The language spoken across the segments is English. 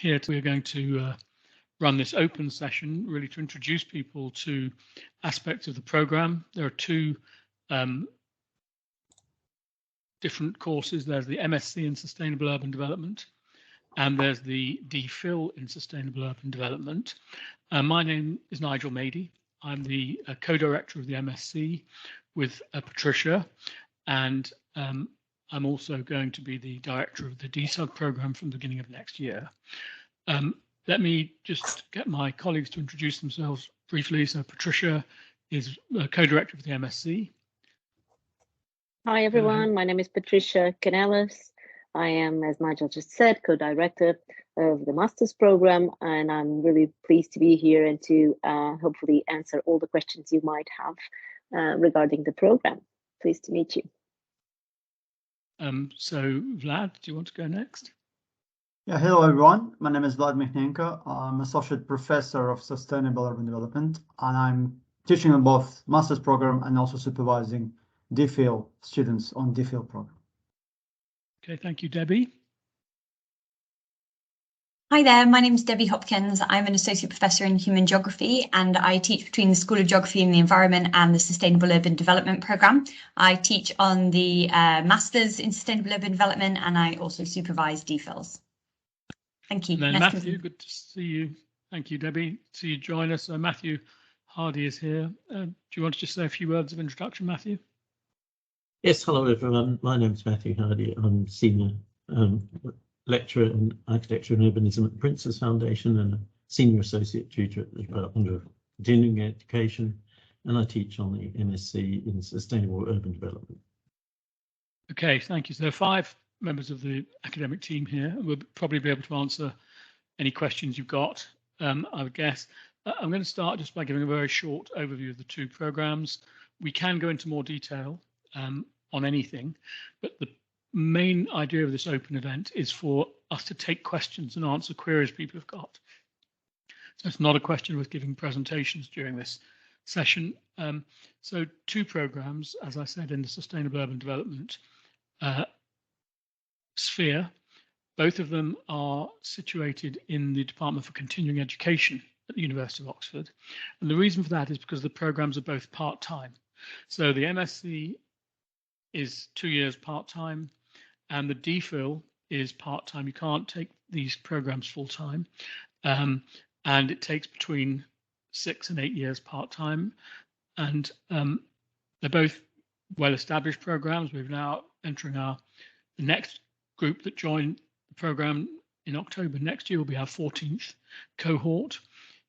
we're going to run this open session really to introduce people to aspects of the program. There are two different courses. There's the MSc in Sustainable Urban Development, and there's the DPhil in Sustainable Urban Development. My name is Nigel Mady. I'm the co-director of the MSc with Patricia, and I'm also going to be the director of the DSUG program from the beginning of next year. Let me just get my colleagues to introduce themselves briefly. So Patricia is co-director of the MSc. Hi everyone, my name is Patricia Canellis. I am, as Nigel just said, co-director of the master's program, and I'm really pleased to be here and to hopefully answer all the questions you might have regarding the program. Pleased to meet you. So Vlad, do you want to go next? Yeah, hello everyone. My name is Vlad Mihnenko. I'm Associate Professor of Sustainable Urban Development, and I'm teaching on both master's program and also supervising DPhil students on DPhil program. Okay, thank you, Debbie. Hi there, my name is Debbie Hopkins. I'm an Associate Professor in Human Geography, and I teach between the School of Geography and the Environment and the Sustainable Urban Development Programme. I teach on the Masters in Sustainable Urban Development, and I also supervise DPhils. Thank you. And then Matthew, good to see you. Thank you, Debbie. See you join us. Matthew Hardy is here. Do you want to just say a few words of introduction, Matthew? Yes, hello everyone. My name is Matthew Hardy. I'm Senior Lecturer in Architecture and Urbanism at the Prince's Foundation and a Senior Associate Tutor at the Department of Continuing Education, and I teach on the MSc in Sustainable Urban Development. Okay, thank you. So there are 5 members of the academic team here. We'll probably be able to answer any questions you've got, I would guess. I'm going to start just by giving a very short overview of the 2 programs. We can go into more detail on anything, but the main idea of this open event is for us to take questions and answer queries people have got. So it's not a question of giving presentations during this session. So 2 programs, as I said, in the Sustainable Urban Development sphere. Both of them are situated in the Department for Continuing Education at the University of Oxford. And the reason for that is because the programs are both part-time. So the MSc is 2 years part-time, and the DPhil is part-time. You can't take these programs full-time, and it takes between 6 and 8 years part-time. And they're both well-established programs. We're now entering the next group that joined the program in October next year will be our 14th cohort.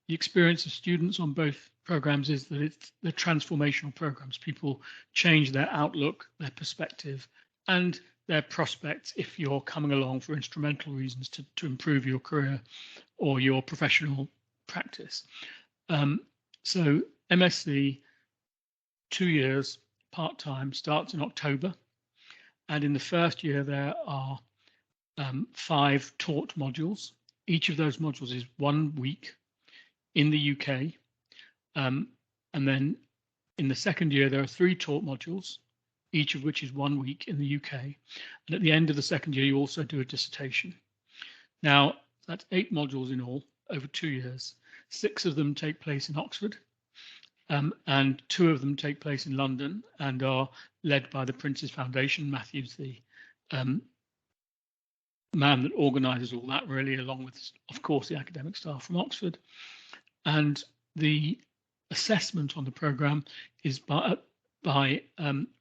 The experience of students on both programs is that they're transformational programs. People change their outlook, their perspective, and their prospects if you're coming along for instrumental reasons to improve your career or your professional practice. So MSc, 2 years part-time, starts in October. And in the first year, there are 5 taught modules. Each of those modules is 1 week in the UK. And then in the second year, there are 3 taught modules, each of which is 1 week in the UK. And at the end of the second year, you also do a dissertation. Now, that's 8 modules in all over 2 years. 6 of them take place in Oxford, and 2 of them take place in London and are led by the Prince's Foundation. Matthew's the man that organises all that, really, along with, of course, the academic staff from Oxford. And the assessment on the programme is by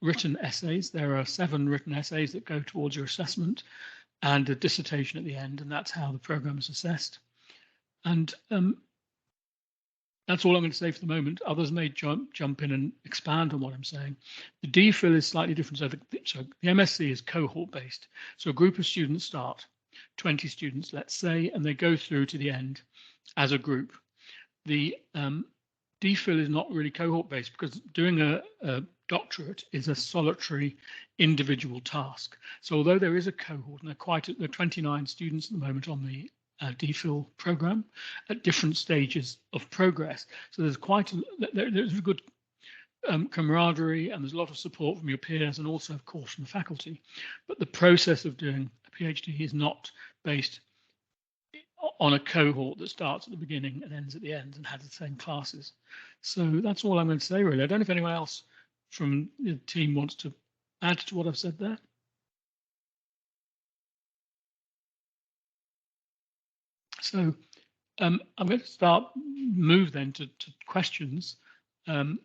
written essays. There are 7 written essays that go towards your assessment and a dissertation at the end, and that's how the programme is assessed. And that's all I'm going to say for the moment. Others may jump in and expand on what I'm saying. The DPhil is slightly different. So the MSc is cohort-based. So a group of students start, 20 students, let's say, and they go through to the end as a group. The DPhil is not really cohort-based because doing a doctorate is a solitary individual task. So although there is a cohort, and there are 29 students at the moment on the DPhil program at different stages of progress. So there's there's a good camaraderie, and there's a lot of support from your peers and also, of course, from the faculty. But the process of doing a PhD is not based on a cohort that starts at the beginning and ends at the end and has the same classes. So that's all I'm going to say, really. I don't know if anyone else from the team wants to add to what I've said there. So I'm going to move then to questions. And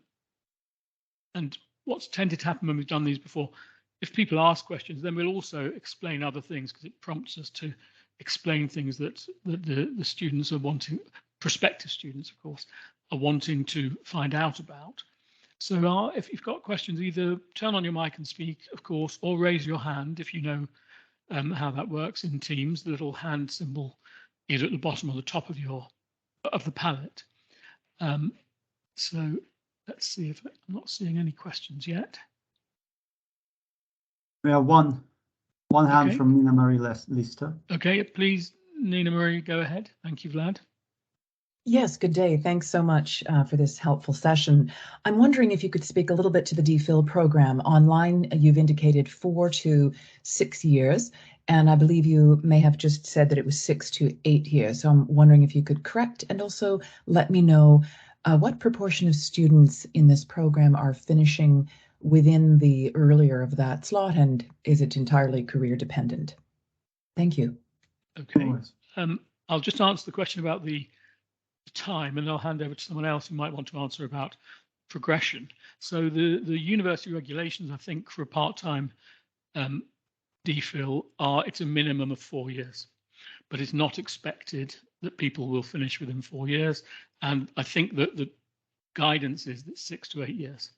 what's tended to happen when we've done these before, if people ask questions, then we'll also explain other things, because it prompts us to explain things that the students are wanting, prospective students, of course, are wanting to find out about. So if you've got questions, either turn on your mic and speak, of course, or raise your hand if you know how that works in Teams. The little hand symbol either at the bottom or the top of the palette. So let's see if I'm not seeing any questions yet. We have one hand from Nina Marie Lister. Okay, please, Nina Marie, go ahead. Thank you, Vlad. Yes, good day. Thanks so much for this helpful session. I'm wondering if you could speak a little bit to the DPhil program. Online, you've indicated 4 to 6 years, and I believe you may have just said that it was 6 to 8 years. So I'm wondering if you could correct and also let me know what proportion of students in this program are finishing within the earlier of that slot, and is it entirely career dependent? Thank you. Okay, I'll just answer the question about the time, and I'll hand over to someone else who might want to answer about progression. So the university regulations, I think, for a part-time DPhil it's a minimum of 4 years, but it's not expected that people will finish within 4 years. And I think that the guidance is that 6 to 8 years.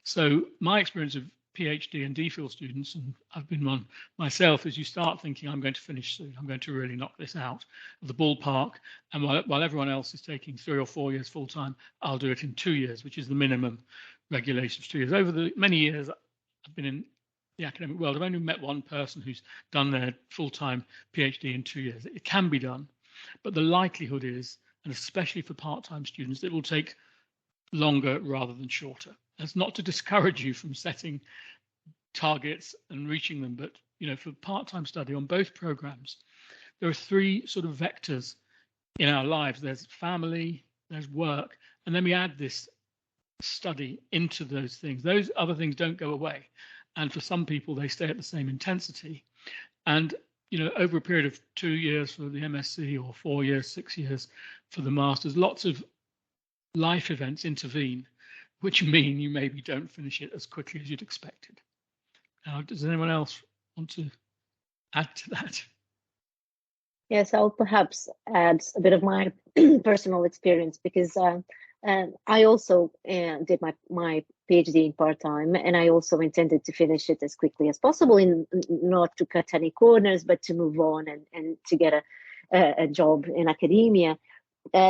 So my experience of PhD and DPhil students, and I've been one myself, is you start thinking, I'm going to finish soon, I'm going to really knock this out of the ballpark. And while everyone else is taking 3 or 4 years full time, I'll do it in 2 years, which is the minimum regulation of 2 years. Over the many years I've been in the academic world, I've only met one person who's done their full-time PhD in 2 years. It can be done, but the likelihood is, and especially for part-time students, it will take longer rather than shorter. That's not to discourage you from setting targets and reaching them, but for part-time study on both programs, there are 3 sort of vectors in our lives. There's family, there's work, and then we add this study into those things. Those other things don't go away, and for some people they stay at the same intensity. And over a period of 2 years for the MSc, or 4 years, 6 years for the masters, lots of life events intervene, which mean you maybe don't finish it as quickly as you'd expected. Now, does anyone else want to add to that? Yes, I'll perhaps add a bit of my personal experience, because I also did my PhD in part-time, and I also intended to finish it as quickly as possible, not to cut any corners, but to move on and to get a job in academia.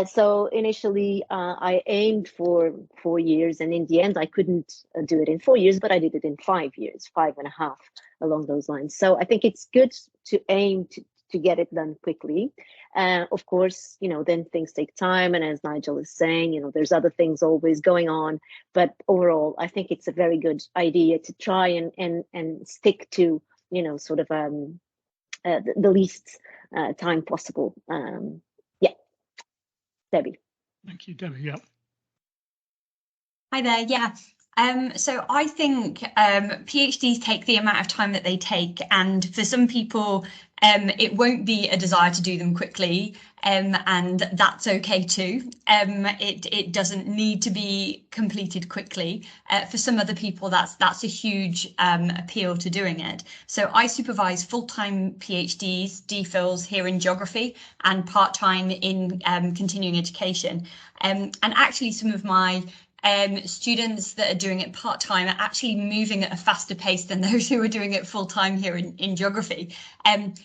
So initially I aimed for 4 years, and in the end I couldn't do it in 4 years, but I did it in 5 years, 5.5, along those lines. So I think it's good to aim to get it done quickly. Of course, then things take time, and as Nigel is saying, there's other things always going on. But overall, I think it's a very good idea to try and stick to, sort of the least time possible. Debbie. Thank you, Debbie. Yeah. Hi there. Yeah. So I think PhDs take the amount of time that they take, and for some people it won't be a desire to do them quickly, and that's okay too. It doesn't need to be completed quickly. For some other people, that's a huge appeal to doing it. So I supervise full-time PhDs, DPhils here in geography, and part-time in continuing education. And actually some of my students that are doing it part-time are actually moving at a faster pace than those who are doing it full-time here in geography. And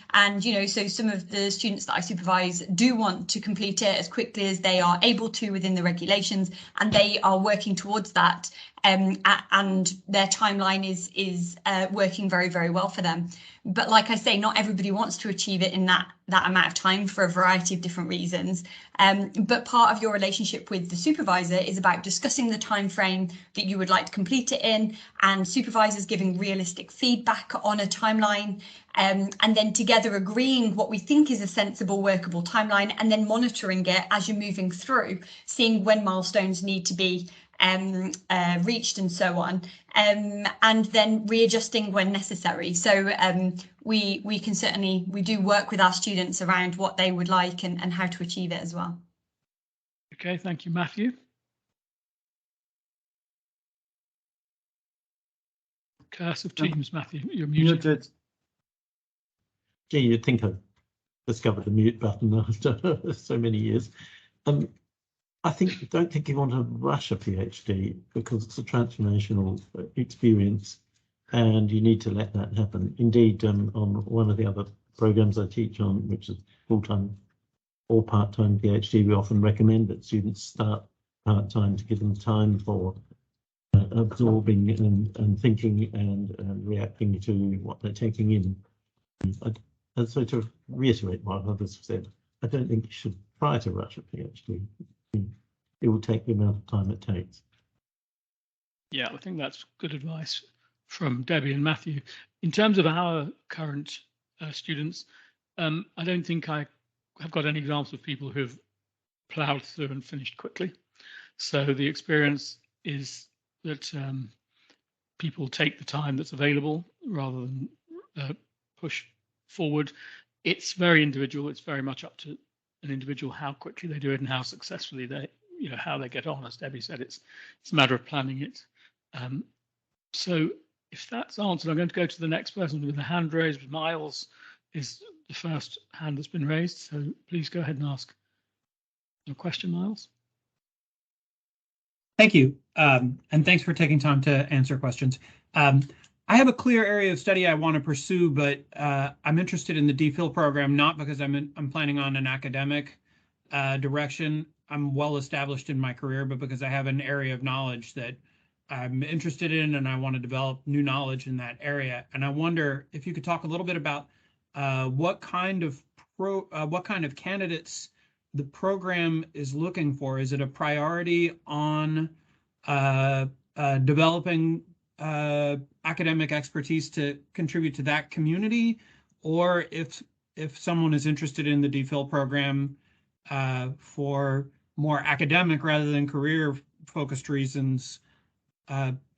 so some of the students that I supervise do want to complete it as quickly as they are able to within the regulations, and they are working towards that. and their timeline is working very, very well for them. But like I say, not everybody wants to achieve it in that amount of time for a variety of different reasons. But part of your relationship with the supervisor is about discussing the time frame that you would like to complete it in, and supervisors giving realistic feedback on a timeline, and then together agreeing what we think is a sensible, workable timeline, and then monitoring it as you're moving through, seeing when milestones need to be reached and so on, and then readjusting when necessary. So we can certainly, we do work with our students around what they would like and how to achieve it as well. Okay, thank you, Matthew. Curse of Teams, Matthew, you're muted. Gee, you'd think I've discovered the mute button after so many years. Don't think you want to rush a PhD because it's a transformational experience and you need to let that happen. Indeed, on one of the other programs I teach on, which is full-time or part-time PhD, we often recommend that students start part-time to give them time for absorbing and thinking and reacting to what they're taking in. And so to reiterate what others have said, I don't think you should try to rush a PhD. It will take the amount of time it takes. Yeah, I think that's good advice from Debbie and Matthew. In terms of our current students, I don't think I have got any examples of people who've ploughed through and finished quickly. So the experience is that people take the time that's available rather than push forward. It's very individual. It's very much up to an individual how quickly they do it and how successfully they, how they get on. As Debbie said, it's a matter of planning it. So if that's answered, I'm going to go to the next person with the hand raised. Miles is the first hand that's been raised. So please go ahead and ask your question, Miles. Thank you. And thanks for taking time to answer questions. I have a clear area of study I want to pursue, but I'm interested in the DPhil program, not because I'm planning on an academic direction. I'm well established in my career, but because I have an area of knowledge that I'm interested in and I want to develop new knowledge in that area. And I wonder if you could talk a little bit about what kind of candidates the program is looking for. Is it a priority on developing academic expertise to contribute to that community, or if someone is interested in the DPhil program for more academic rather than career focused reasons,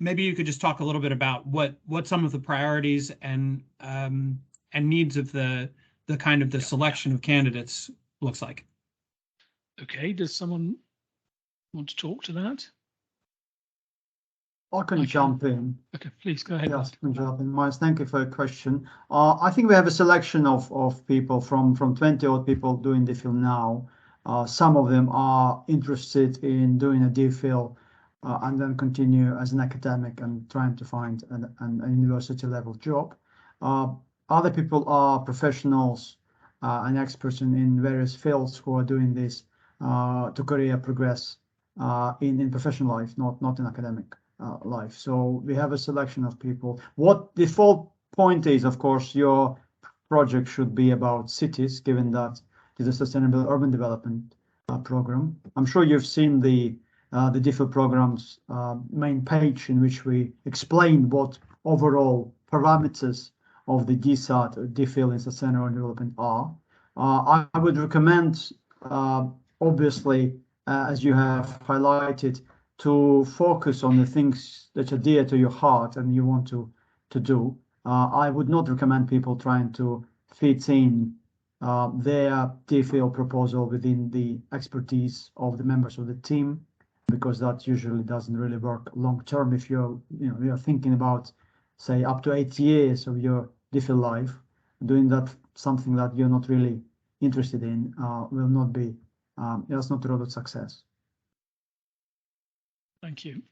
maybe you could just talk a little bit about what some of the priorities and needs of the kind of the selection of candidates looks like. Okay, does someone want to talk to that? I can jump in. Okay, please go ahead. Yes, I can jump in. Miles, thank you for your question. I think we have a selection of people from 20 odd people doing DPhil now. Some of them are interested in doing a DPhil and then continue as an academic and trying to find an university level job. Other people are professionals and experts in various fields who are doing this to career progress in professional life, not in academic life. So we have a selection of people. What the full point is, of course, your project should be about cities, given that it's a sustainable urban development program. I'm sure you've seen the DPhil program's main page, in which we explain what overall parameters of the DSAT or DPhil in sustainable urban development are. I would recommend, obviously, as you have highlighted, to focus on the things that are dear to your heart and you want to do. I would not recommend people trying to fit in their DPhil proposal within the expertise of the members of the team, because that usually doesn't really work long term. If you're thinking about, say, up to 8 years of your DPhil life, doing that something that you're not really interested in will not be, that's not the road to success. Thank you.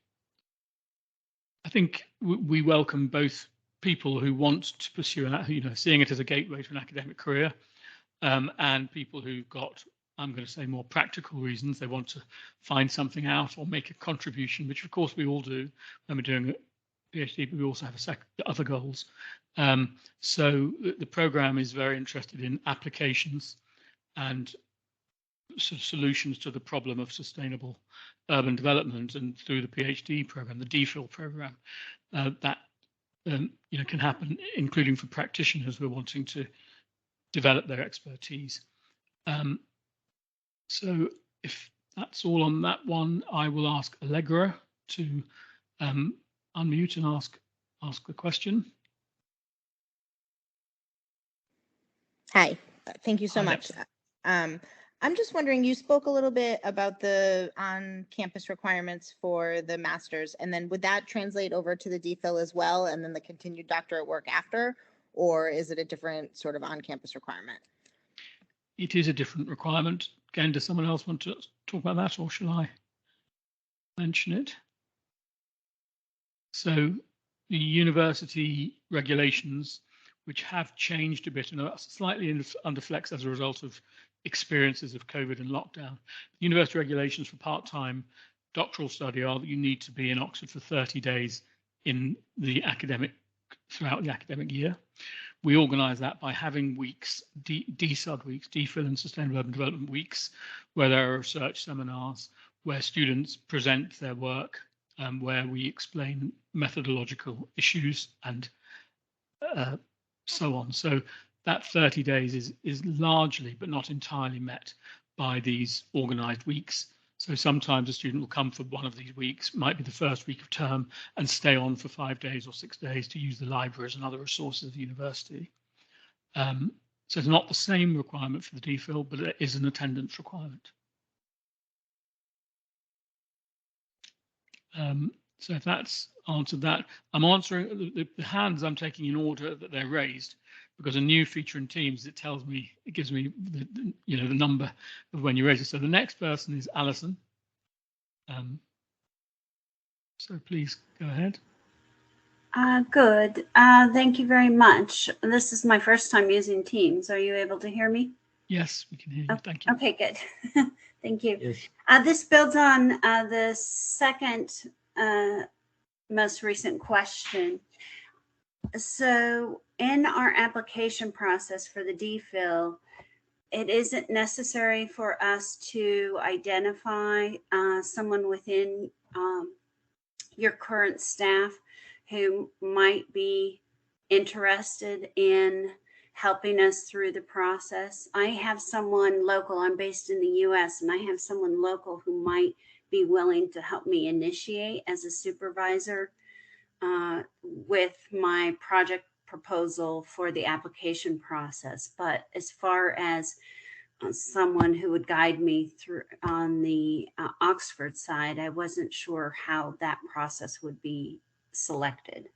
I think we welcome both people who want to pursue seeing it as a gateway to an academic career, and people who've got I'm going to say, more practical reasons. They want to find something out or make a contribution, which of course we all do when we're doing a PhD, but we also have other goals. So the program is very interested in applications and sort of solutions to the problem of sustainable urban development, and through the PhD program, the DPhil program, that can happen, including for practitioners who are wanting to develop their expertise. So if that's all on that one, I will ask Allegra to unmute and ask the question. Hi, thank you so Hi, much. I'm just wondering, you spoke a little bit about the on-campus requirements for the master's, and then would that translate over to the DPhil as well, and then the continued doctorate work after, or is it a different sort of on-campus requirement? It is a different requirement. Again, does someone else want to talk about that, or shall I mention it? So the university regulations, which have changed a bit and are slightly under flex as a result of experiences of COVID and lockdown. The university regulations for part-time doctoral study are that you need to be in Oxford for 30 days throughout the academic year. We organise that by having weeks, DSUD weeks, DPhil and Sustainable Urban Development weeks, where there are research seminars, where students present their work, where we explain methodological issues and so on. So that 30 days is largely, but not entirely, met by these organised weeks. So sometimes a student will come for one of these weeks, might be the first week of term, and stay on for 5 days or 6 days to use the libraries and other resources of the university. So it's not the same requirement for the DPhil, but it is an attendance requirement. So if that's answered that, I'm answering the hands I'm taking in order that they're raised, because a new feature in Teams, it gives me the number of when you raise it. So the next person is Alison. So please go ahead. Good. Thank you very much. This is my first time using Teams. Are you able to hear me? Yes, we can hear you. Thank you. Okay, good. Thank you. Yes. This builds on the second most recent question. So in our application process for the DPhil, it isn't necessary for us to identify someone within your current staff who might be interested in helping us through the process. I have someone local, I'm based in the US, and I have someone local who might be willing to help me initiate as a supervisor with my project proposal for the application process. But as far as someone who would guide me through on the Oxford side, I wasn't sure how that process would be selected.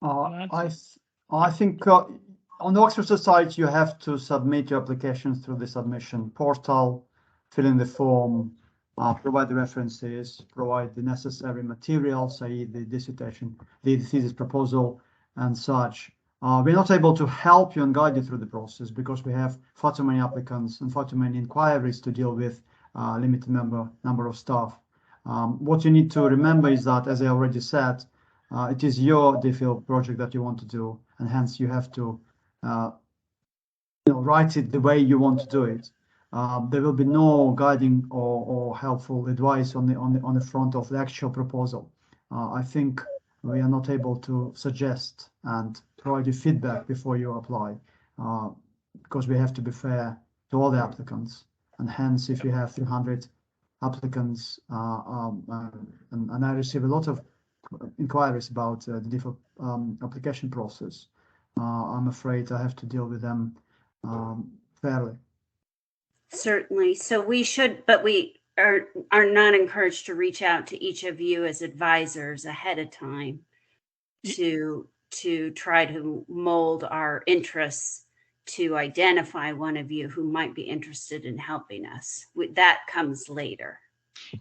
I think on the Oxford side, you have to submit your applications through the submission portal, fill in the form, provide the references, provide the necessary materials, i.e. the dissertation, the thesis proposal and such. We're not able to help you and guide you through the process because we have far too many applicants and far too many inquiries to deal with, limited number of staff. What you need to remember is that, as I already said, it is your DPhil project that you want to do, and hence you have to write it the way you want to do it. There will be no guiding or helpful advice on the front of the actual proposal. I think we are not able to suggest and provide you feedback before you apply, because we have to be fair to all the applicants. And hence, if you have 300 applicants, and I receive a lot of inquiries about the DPhil application process, I'm afraid I have to deal with them fairly. Certainly. So we should, but we are not encouraged to reach out to each of you as advisors ahead of time to try to mold our interests to identify one of you who might be interested in helping us. That comes later.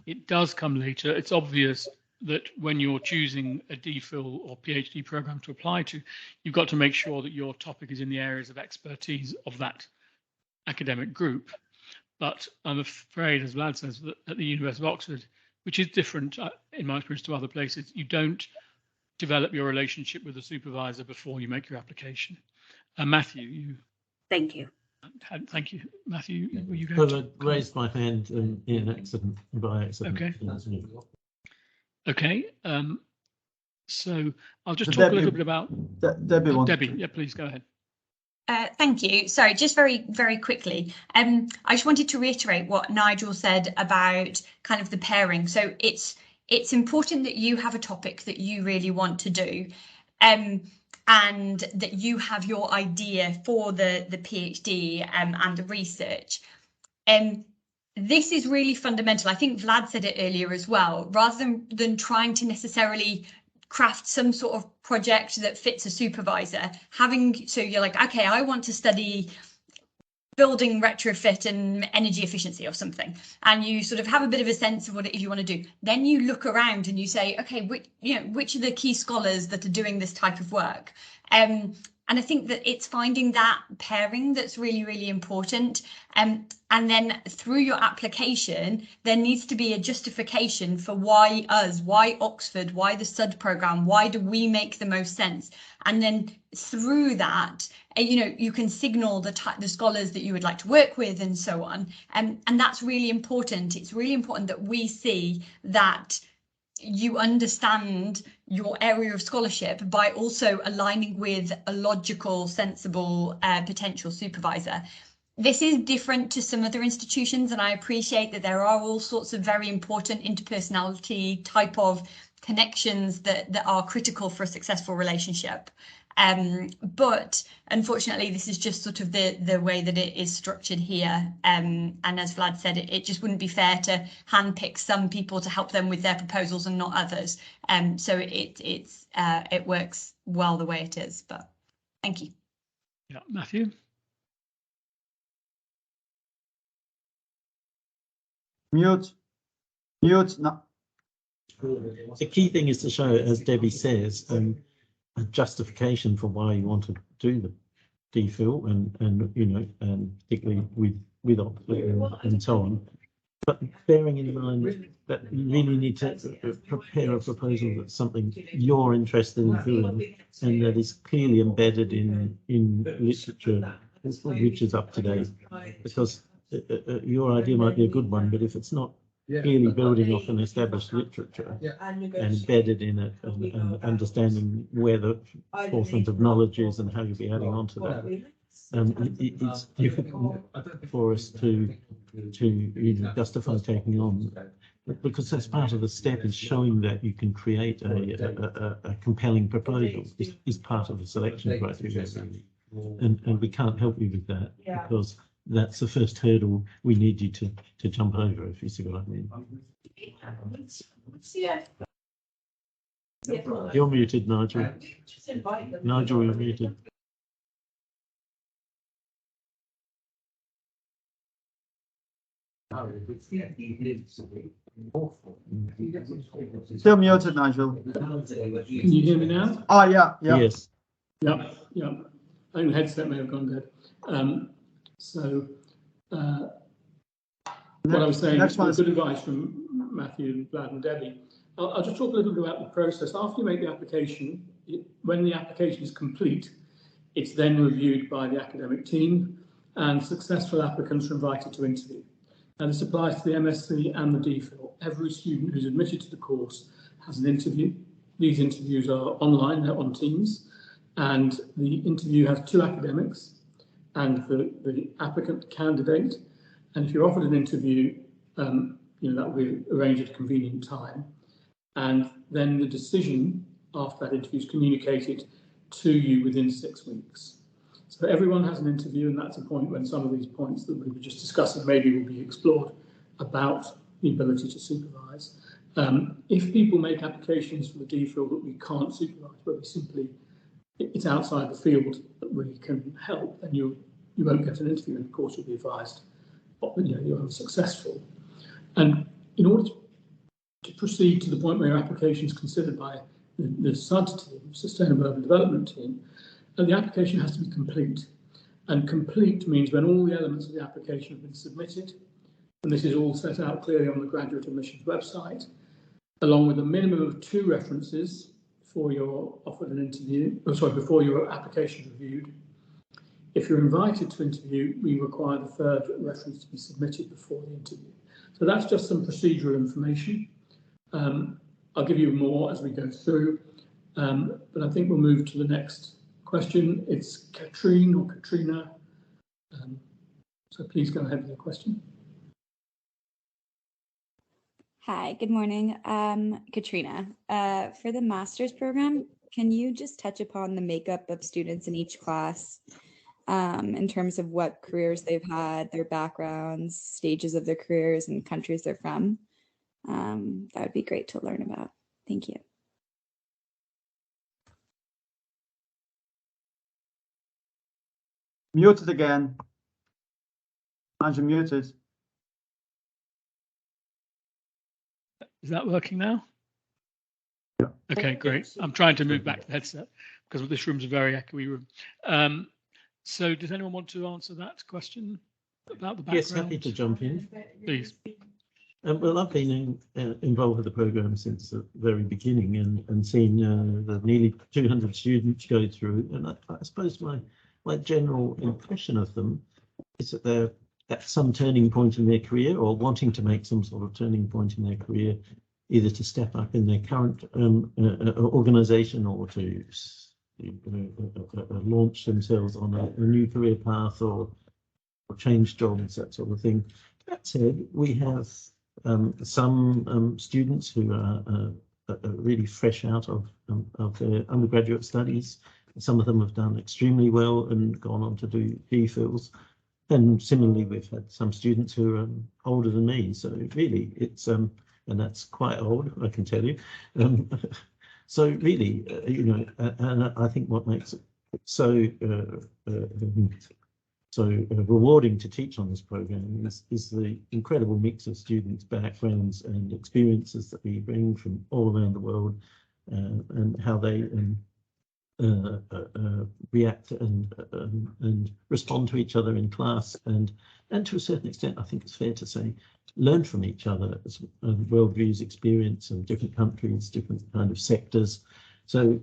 It does come later. It's obvious that when you're choosing a DPhil or PhD program to apply to, you've got to make sure that your topic is in the areas of expertise of that academic group. But I'm afraid, as Vlad says, that at the University of Oxford, which is different in my experience to other places, you don't develop your relationship with the supervisor before you make your application. Matthew, you. Thank you. Thank you, Matthew. Were you Well, going to I raised my hand in accident, by accident. Okay. Okay. So I'll just So talk Debbie, a little bit about Debbie. Yeah, please go ahead. Thank you. Sorry, just very quickly. I just wanted to reiterate what Nigel said about kind of the pairing. So it's important that you have a topic that you really want to do, and that you have your idea for the PhD and the research. This is really fundamental. I think Vlad said it earlier as well. Rather than trying to necessarily craft some sort of project that fits a supervisor, so you're like, okay, I want to study building retrofit and energy efficiency or something, and you sort of have a bit of a sense of what it is you want to do. Then you look around and you say, okay, which are the key scholars that are doing this type of work? And I think that it's finding that pairing that's really, really important. And then through your application, there needs to be a justification for why us, why Oxford, why the SUD programme, why do we make the most sense? And then through that, you can signal the scholars that you would like to work with and so on. And that's really important. It's really important that we see that you understand your area of scholarship by also aligning with a logical, sensible potential supervisor. This is different to some other institutions, and I appreciate that there are all sorts of very important interpersonality type of connections that are critical for a successful relationship. But unfortunately, this is just sort of the way that it is structured here. And as Vlad said, it just wouldn't be fair to handpick some people to help them with their proposals and not others. So it works well the way it is. But thank you. Yeah, Matthew. Mute. No. The key thing is to show, as Debbie says, a justification for why you want to do the DPhil and particularly with Oxford and so on. But bearing in mind that you really need to prepare a proposal that's something you're interested in doing and that is clearly embedded in literature which is up to date. Because your idea might be a good one, but if it's not clearly building off an established literature and embedded in it and understanding where the forefront of knowledge is and how you'll be adding on to that, it's difficult for us to justify taking on, because that's part of the step, is showing that you can create a compelling proposal is part of the selection criteria, and we can't help you with that because that's the first hurdle we need you to jump over, if you see what I mean. You're muted, Nigel. Nigel, you're muted. Still muted, Nigel. Can you hear me now? Oh, yeah. Yes. Yeah. I think the headset may have gone dead. What I was saying, good advice from Matthew, Vlad and Debbie. I'll just talk a little bit about the process. After you make the application, when the application is complete, it's then reviewed by the academic team and successful applicants are invited to interview. Now this applies to the MSc and the DPhil. Every student who's admitted to the course has an interview. These interviews are online, they're on Teams, and the interview has two academics and the applicant candidate. And if you're offered an interview, that will be arranged at a convenient time. And then the decision after that interview is communicated to you within 6 weeks. So everyone has an interview, and that's a point when some of these points that we were just discussing maybe will be explored about the ability to supervise. If people make applications for the DPhil that we can't supervise, but we simply, it's outside the field that we can help, then you won't get an interview, and of course you'll be advised you're unsuccessful. And in order to proceed to the point where your application is considered by the SUD team, Sustainable Urban Development team, and the application has to be complete. And complete means when all the elements of the application have been submitted, and this is all set out clearly on the graduate admissions website, along with a minimum of 2 references before you're offered an interview, before your application is reviewed. If you're invited to interview, we require the 3rd reference to be submitted before the interview. So that's just some procedural information. I'll give you more as we go through, but I think we'll move to the next question. It's Katrine or Katrina. So please go ahead with your question. Hi, good morning. Katrina. For the master's program, can you just touch upon the makeup of students in each class in terms of what careers they've had, their backgrounds, stages of their careers, and countries they're from? That would be great to learn about. Thank you. Muted again. You're muted. Is that working now? Yeah. Okay, great. I'm trying to move back the headset because this room's a very echoey room. So does anyone want to answer that question about the background? Yes, happy to jump in. Please. Well, I've been involved with the programme since the very beginning and seen the nearly 200 students go through. And I suppose my general impression of them is that they're at some turning point in their career or wanting to make some sort of turning point in their career, either to step up in their current organisation or to launch themselves on a new career path or change jobs, that sort of thing. That said, we have some students who are really fresh out of their undergraduate studies. Some of them have done extremely well and gone on to do DPhils. And similarly, we've had some students who are older than me. So really, it's and that's quite old, I can tell you. So really, and I think what makes it so rewarding to teach on this program is the incredible mix of students' backgrounds and experiences that we bring from all around the world, and how they react and respond to each other in class, and to a certain extent, I think it's fair to say, learn from each other as worldviews, experience of different countries, different kind of sectors. So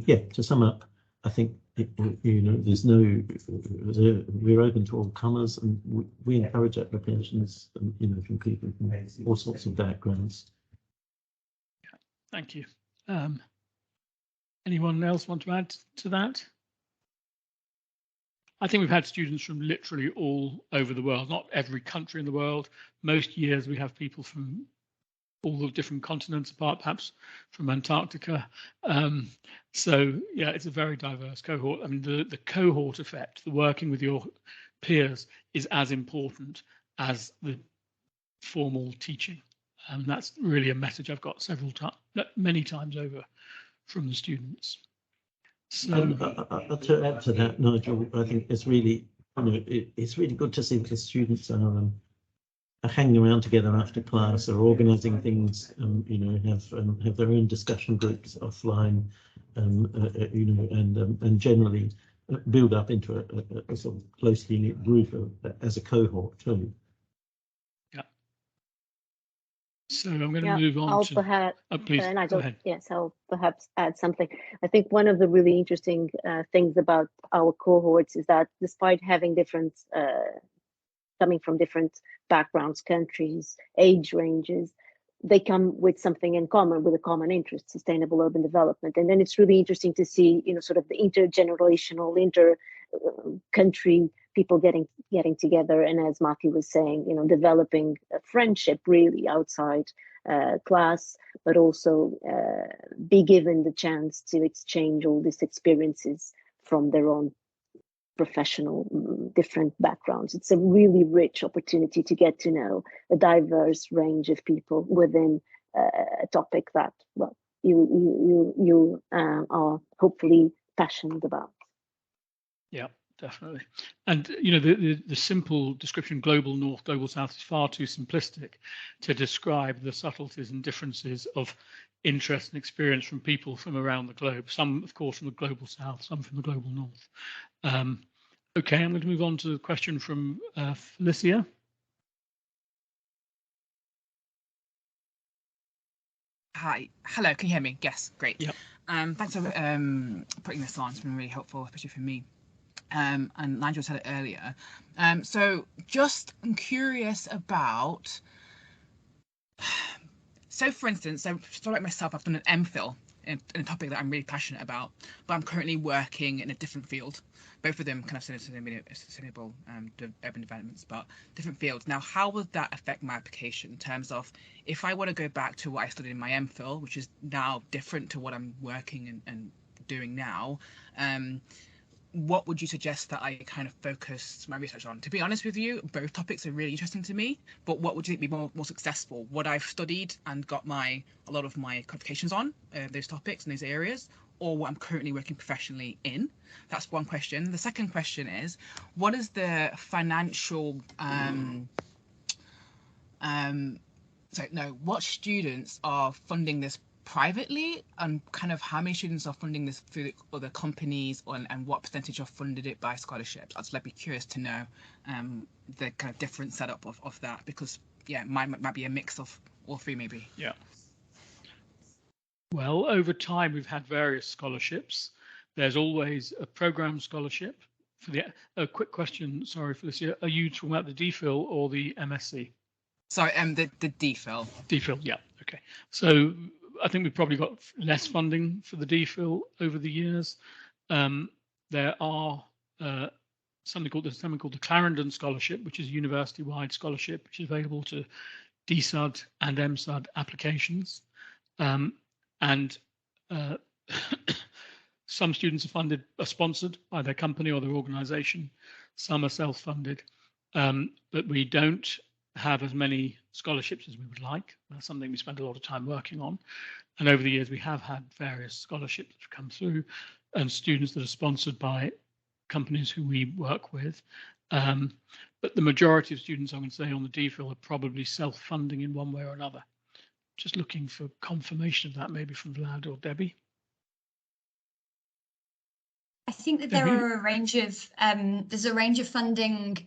yeah, to sum up, I think there's no, we're open to all colours, and we encourage applications, from people from all sorts of backgrounds. Thank you. Anyone else want to add to that? I think we've had students from literally all over the world, not every country in the world. Most years we have people from all the different continents, apart perhaps from Antarctica. So yeah, it's a very diverse cohort. I mean, the cohort effect, the working with your peers, is as important as the formal teaching. And that's really a message I've got many times over from the students. So to add to that, Nigel, I think it's really, it's really good to see that the students are hanging around together after class, or organising things, have their own discussion groups offline, and generally build up into a sort of closely knit group as a cohort too. So I'm going to move on to. Please, go ahead. Yes, I'll perhaps add something. I think one of the really interesting things about our cohorts is that despite having different, coming from different backgrounds, countries, age ranges, they come with something in common, with a common interest: sustainable urban development. And then it's really interesting to see, sort of the intergenerational, inter-country people getting together, and as Matthew was saying, developing a friendship really outside class, but also be given the chance to exchange all these experiences from their own professional different backgrounds. It's a really rich opportunity to get to know a diverse range of people within a topic that, well, you are hopefully passionate about. Yeah, definitely. And the simple description global north, global south is far too simplistic to describe the subtleties and differences of interest and experience from people from around the globe. Some, of course, from the global south, some from the global north. Okay, I'm going to move on to the question from Felicia. Hi, hello, can you hear me? Yes, great. Yep. Thanks for putting this on. It's been really helpful, especially for me. And Nigel said it earlier. So just I'm curious about, so for instance, so like myself, I've done an MPhil in a topic that I'm really passionate about, but I'm currently working in a different field. Both of them kind of sustainable urban developments, but different fields. Now, how would that affect my application in terms of if I want to go back to what I studied in my MPhil, which is now different to what I'm working and doing now? What would you suggest that I kind of focus my research on? To be honest with you, both topics are really interesting to me, but what would you think be more successful? What I've studied and got a lot of my qualifications on, those topics and those areas, or what I'm currently working professionally in? That's one question. The second question is, what is the financial, what students are funding this privately, and kind of how many students are funding this through other companies, and what percentage are funded it by scholarships? I'd be curious to know the kind of different setup of that, because yeah, mine might be a mix of all three maybe. Yeah. Well, over time, we've had various scholarships. There's always a program scholarship. A quick question, sorry, Felicia, are you talking about the DPhil or the MSc? Sorry, the DPhil. DPhil, yeah, okay. So I think we've probably got less funding for the DPhil over the years. There are something called the Clarendon Scholarship, which is a university-wide scholarship, which is available to DSUD and MSUD applications. And some students are sponsored by their company or their organization. Some are self-funded, but we don't have as many scholarships as we would like. That's something we spend a lot of time working on. And over the years, we have had various scholarships come through, and students that are sponsored by companies who we work with. But the majority of students, I'm going to say, on the DPhil are probably self-funding in one way or another. Just looking for confirmation of that, maybe from Vlad or Debbie. I think that there are a range of there's a range of funding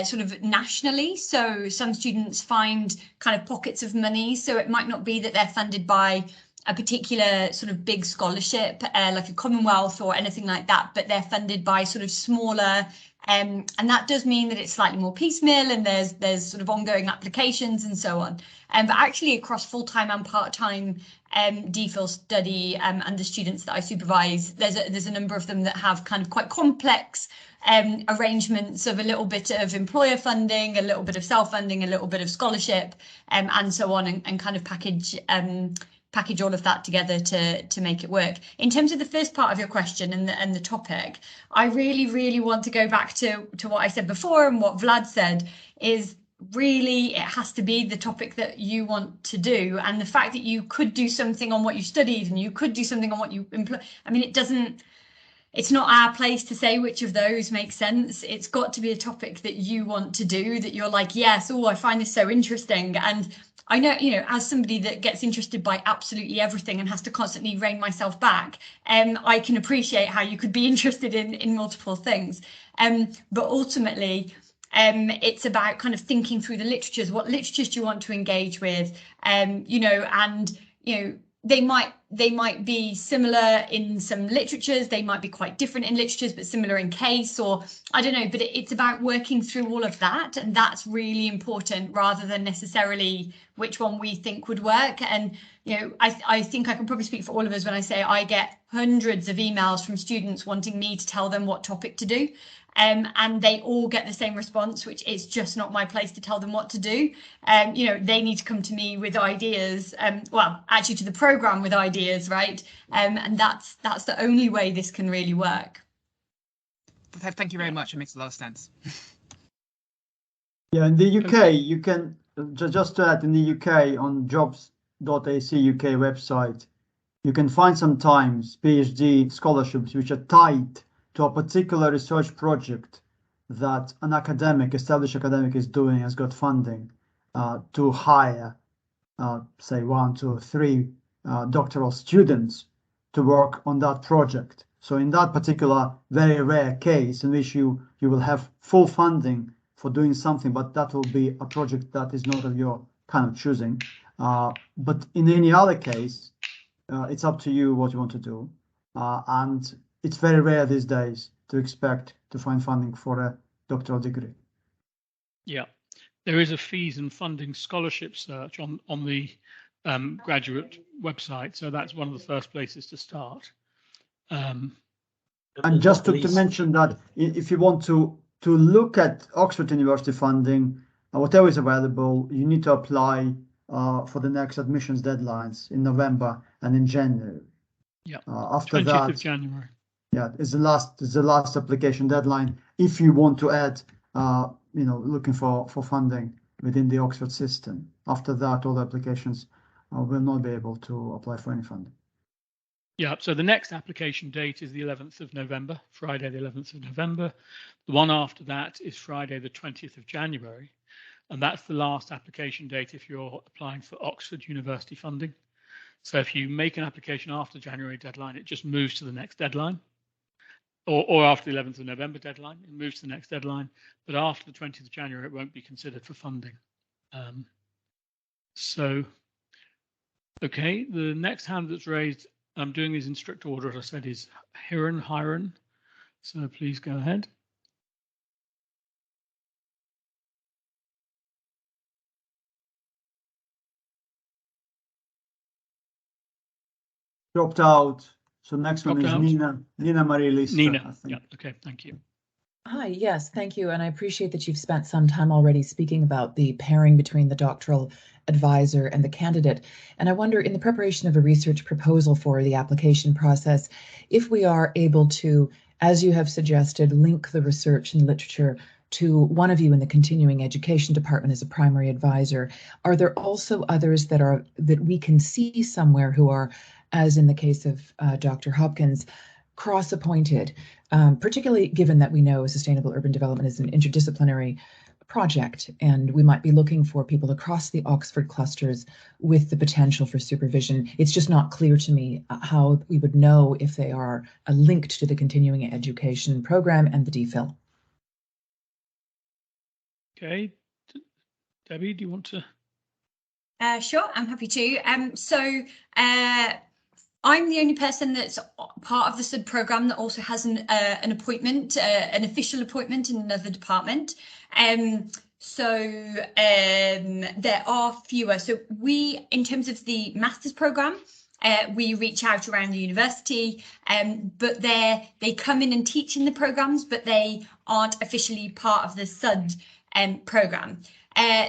sort of nationally. So some students find kind of pockets of money. So it might not be that they're funded by a particular sort of big scholarship, like a Commonwealth or anything like that, but they're funded by sort of smaller. And that does mean that it's slightly more piecemeal, and there's sort of ongoing applications and so on. But actually across full-time and part-time DPhil study and the students that I supervise, there's a number of them that have kind of quite complex arrangements of a little bit of employer funding, a little bit of self-funding, a little bit of scholarship, and so on, and kind of package all of that together to make it work. In terms of the first part of your question and the topic, I really want to go back to what I said before, and what Vlad said is really it has to be the topic that you want to do, and the fact that you could do something on what you studied and you could do something on what you employ. I mean, it's not our place to say which of those makes sense. It's got to be a topic that you want to do, that you're like, yes, oh, I find this so interesting. And I know, as somebody that gets interested by absolutely everything and has to constantly rein myself back, I can appreciate how you could be interested in multiple things. But ultimately, it's about kind of thinking through the literatures. What literatures do you want to engage with? They might be similar in some literatures, they might be quite different in literatures, but similar in case, or I don't know, but it's about working through all of that, and that's really important, rather than necessarily which one we think would work. And I think I can probably speak for all of us when I say I get hundreds of emails from students wanting me to tell them what topic to do. And they all get the same response, which is just not my place to tell them what to do. They need to come to me with ideas, well, actually to the program with ideas, right? And that's the only way this can really work. Thank you very much. It makes a lot of sense. Yeah, in the UK, you can, just to add, in the UK on jobs.ac UK website, you can find sometimes PhD scholarships which are tied to a particular research project that an academic, established academic is doing, has got funding to hire, say 1, 2, 3 doctoral students to work on that project. So in that particular very rare case in which you will have full funding for doing something, but that will be a project that is not of your kind of choosing. But in any other case, it's up to you what you want to do. And it's very rare these days to expect to find funding for a doctoral degree. Yeah, there is a fees and funding scholarship search on the graduate website, so that's one of the first places to start. And just to mention that if you want to look at Oxford University funding, whatever is available, you need to apply for the next admissions deadlines in November and in January. Yeah, after 20th that, of January. Yeah, it's the last application deadline if you want to add, looking for funding within the Oxford system. After that, all the applications will not be able to apply for any funding. Yeah, so the next application date is the 11th of November, Friday the 11th of November. The one after that is Friday the 20th of January. And that's the last application date if you're applying for Oxford University funding. So if you make an application after the January deadline, it just moves to the next deadline. Or after the 11th of November deadline, it moves to the next deadline. But after the 20th of January, it won't be considered for funding. Okay, the next hand that's raised, I'm doing these in strict order, as I said, is Hiran. So please go ahead. Dropped out. So next one is Nina Marie Lister. Nina, I think. yeah, okay, thank you. Hi, yes, thank you. And I appreciate that you've spent some time already speaking about the pairing between the doctoral advisor and the candidate. And I wonder, in the preparation of a research proposal for the application process, if we are able to, as you have suggested, link the research and literature to one of you in the continuing education department as a primary advisor, are there also others that we can see somewhere who are, as in the case of Dr. Hopkins, cross-appointed, particularly given that we know sustainable urban development is an interdisciplinary project, and we might be looking for people across the Oxford clusters with the potential for supervision. It's just not clear to me how we would know if they are linked to the continuing education program and the DPhil. Okay, Debbie, do you want to? Sure, I'm happy to. I'm the only person that's part of the SUD program that also has an appointment, an official appointment in another department. There are fewer. So we, in terms of the master's program, we reach out around the university, but they come in and teach in the programs, but they aren't officially part of the SUD program.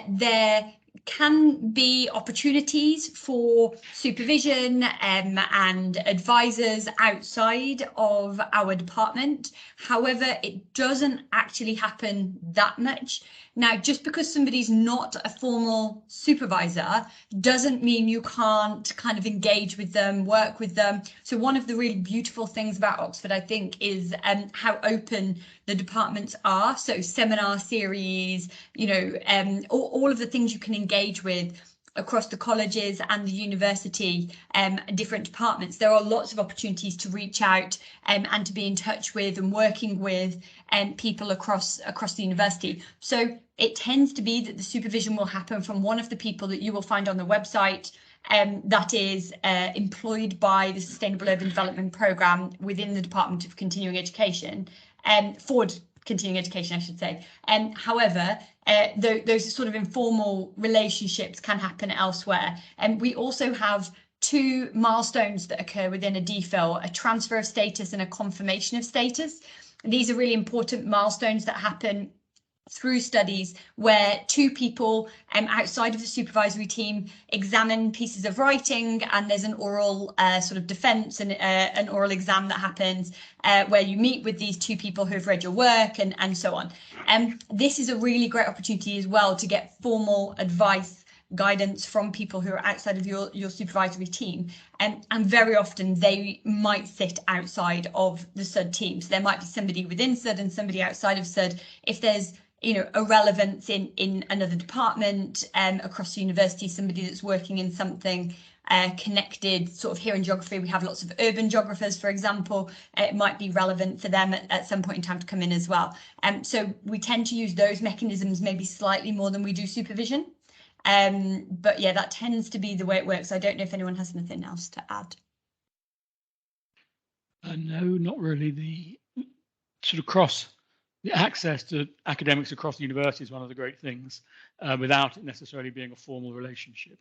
There can be opportunities for supervision and advisors outside of our department. However, it doesn't actually happen that much. Now, just because somebody's not a formal supervisor doesn't mean you can't kind of engage with them, work with them. So one of the really beautiful things about Oxford, I think, is how open the departments are. So seminar series, all of the things you can engage with across the colleges and the university, different departments. There are lots of opportunities to reach out and to be in touch with and working with people across the university. So it tends to be that the supervision will happen from one of the people that you will find on the website that is employed by the Sustainable Urban Development Programme within the Department of Continuing Education, for continuing education, I should say. However, those sort of informal relationships can happen elsewhere. And we also have two milestones that occur within a DPhil, a transfer of status and a confirmation of status. These are really important milestones that happen through studies where two people outside of the supervisory team examine pieces of writing, and there's an oral sort of defense and an oral exam that happens where you meet with these two people who have read your work and so on. This is a really great opportunity as well to get formal advice guidance from people who are outside of your supervisory team. And very often they might sit outside of the SUD team. So there might be somebody within SUD and somebody outside of SUD. If there's a relevance in another department across the university, somebody that's working in something connected, sort of here in geography, we have lots of urban geographers, for example. It might be relevant for them at some point in time to come in as well. So we tend to use those mechanisms maybe slightly more than we do supervision. But yeah, that tends to be the way it works. I don't know if anyone has anything else to add. No, not really. The sort of the access to academics across the university is one of the great things, without it necessarily being a formal relationship.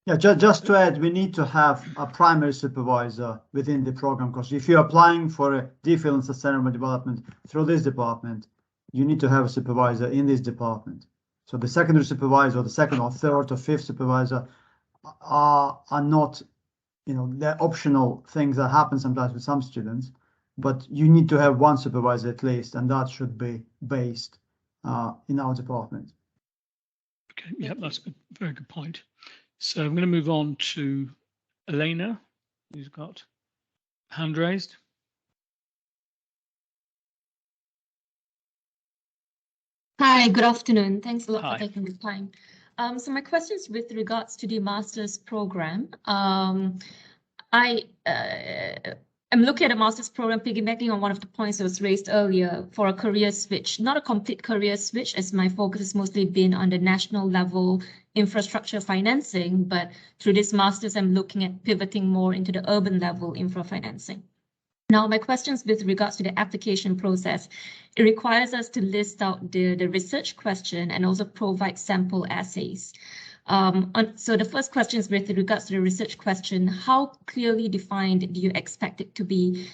Yeah, just to add, we need to have a primary supervisor within the program, because if you're applying for a DPhil in sustainable development through this department, you need to have a supervisor in this department. So the secondary supervisor, or the second or third or fifth supervisor are not, they're optional things that happen sometimes with some students, but you need to have one supervisor at least, and that should be based in our department. Okay, yeah, that's a very good point. So I'm going to move on to Elena, who's got hand raised. Hi, good afternoon. Thanks a lot Hi. for taking the time. So my question is with regards to the master's program. I'm looking at a master's program piggybacking on one of the points that was raised earlier for a career switch, not a complete career switch, as my focus has mostly been on the national level infrastructure financing, but through this master's, I'm looking at pivoting more into the urban level infra financing. Now, my questions with regards to the application process, it requires us to list out the research question and also provide sample essays. So the first question is with regards to the research question, how clearly defined do you expect it to be?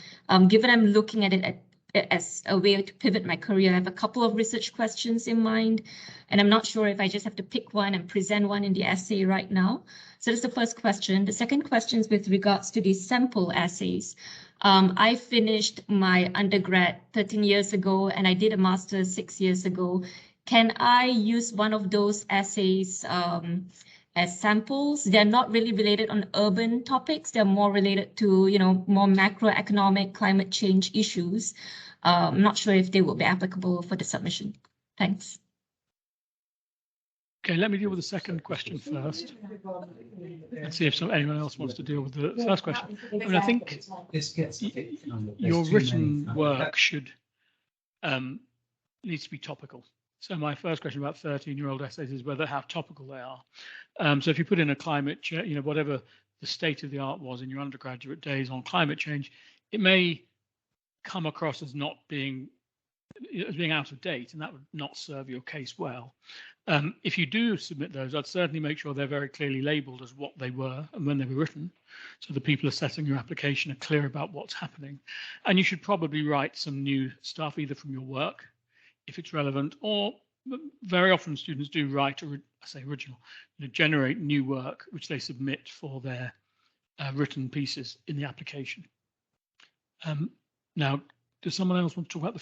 Given I'm looking at it as a way to pivot my career, I have a couple of research questions in mind, and I'm not sure if I just have to pick one and present one in the essay right now. So that's the first question. The second question is with regards to the sample essays. I finished my undergrad 13 years ago, and I did a master's 6 years ago. Can I use one of those essays as samples? They're not really related on urban topics. They're more related to, more macroeconomic climate change issues. I'm not sure if they will be applicable for the submission. Thanks. Okay, let me deal with the second question first. Let's see if anyone else wants to deal with the first question. I mean, I think your written work should needs to be topical. So my first question about 13-year-old essays is how topical they are. So if you put in a climate change, whatever the state of the art was in your undergraduate days on climate change, it may come across as not being out of date, and that would not serve your case well. If you do submit those, I'd certainly make sure they're very clearly labeled as what they were and when they were written, so the people assessing your application are clear about what's happening. And you should probably write some new stuff, either from your work, if it's relevant, or very often students do write, original, generate new work which they submit for their written pieces in the application. Now, does someone else want to talk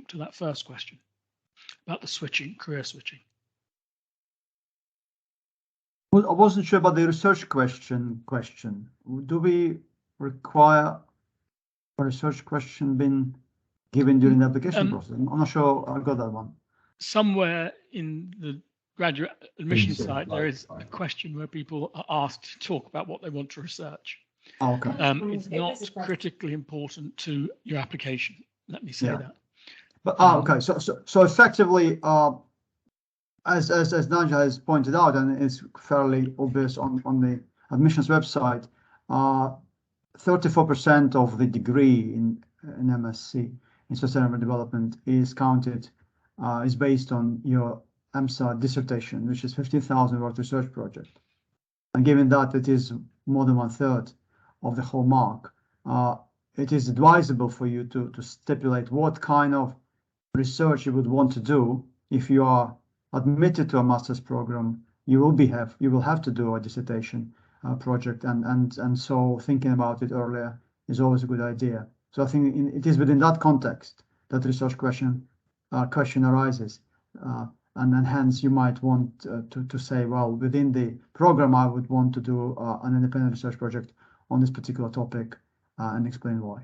to that first question about the career switching? Well, I wasn't sure about the research question. Do we require a research question being given during the application process? I'm not sure I got that one. Somewhere in the graduate admission site, there is a question where people are asked to talk about what they want to research. Oh, okay. It's not critically important to your application. Let me say that. But okay, so effectively, as Nigel has pointed out, and it's fairly obvious on the admissions website, 34% of the degree in MSc in sustainable development is counted, is based on your MSAT dissertation, which is 15,000 word research project. And given that it is more than 1/3 of the whole mark, it is advisable for you to stipulate what kind of research you would want to do. If you are admitted to a master's program, you will have to do a dissertation project, and so thinking about it earlier is always a good idea. So I think it is within that context that research question arises. And then hence you might want to say, well, within the program, I would want to do an independent research project on this particular topic and explain why.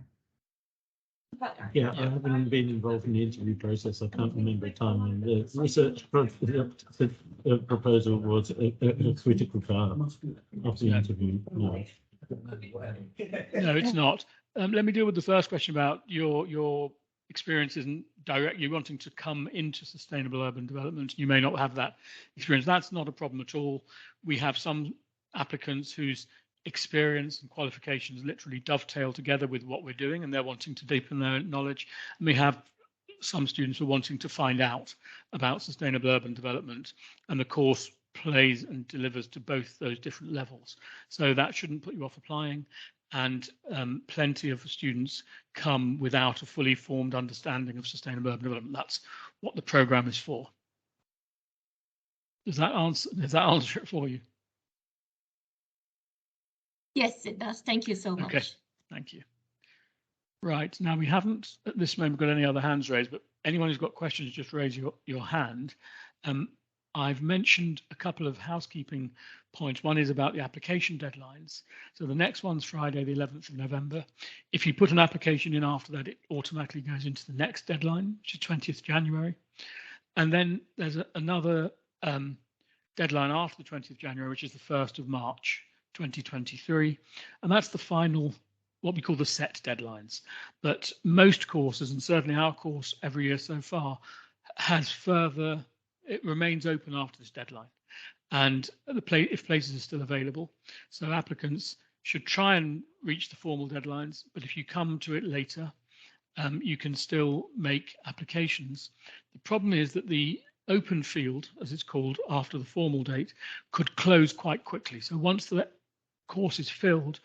Yeah, I haven't been involved in the interview process. I can't remember a time when the research proposal was a critical part of the interview. No. No, it's not. Let me deal with the first question about your experiences and you wanting to come into sustainable urban development. You may not have that experience. That's not a problem at all. We have some applicants whose experience and qualifications literally dovetail together with what we're doing, and they're wanting to deepen their knowledge. And we have some students who are wanting to find out about sustainable urban development, and the course plays and delivers to both those different levels. So that shouldn't put you off applying. And plenty of students come without a fully formed understanding of sustainable urban development. That's what the program is for. Does that answer it for you? Yes, it does. Thank you so much. Okay, thank you. Right, now we haven't at this moment got any other hands raised, but anyone who's got questions, just raise your hand. I've mentioned a couple of housekeeping points. One is about the application deadlines. So the next one's Friday, the 11th of November. If you put an application in after that, it automatically goes into the next deadline, which is 20th January. And then there's another deadline after the 20th of January, which is the 1st of March, 2023. And that's the final, what we call the set deadlines. But most courses, and certainly our course every year so far, has further, it remains open after this deadline. And if places are still available, so applicants should try and reach the formal deadlines, but if you come to it later, you can still make applications. The problem is that the open field, as it's called, after the formal date, could close quite quickly. So once the course is filled,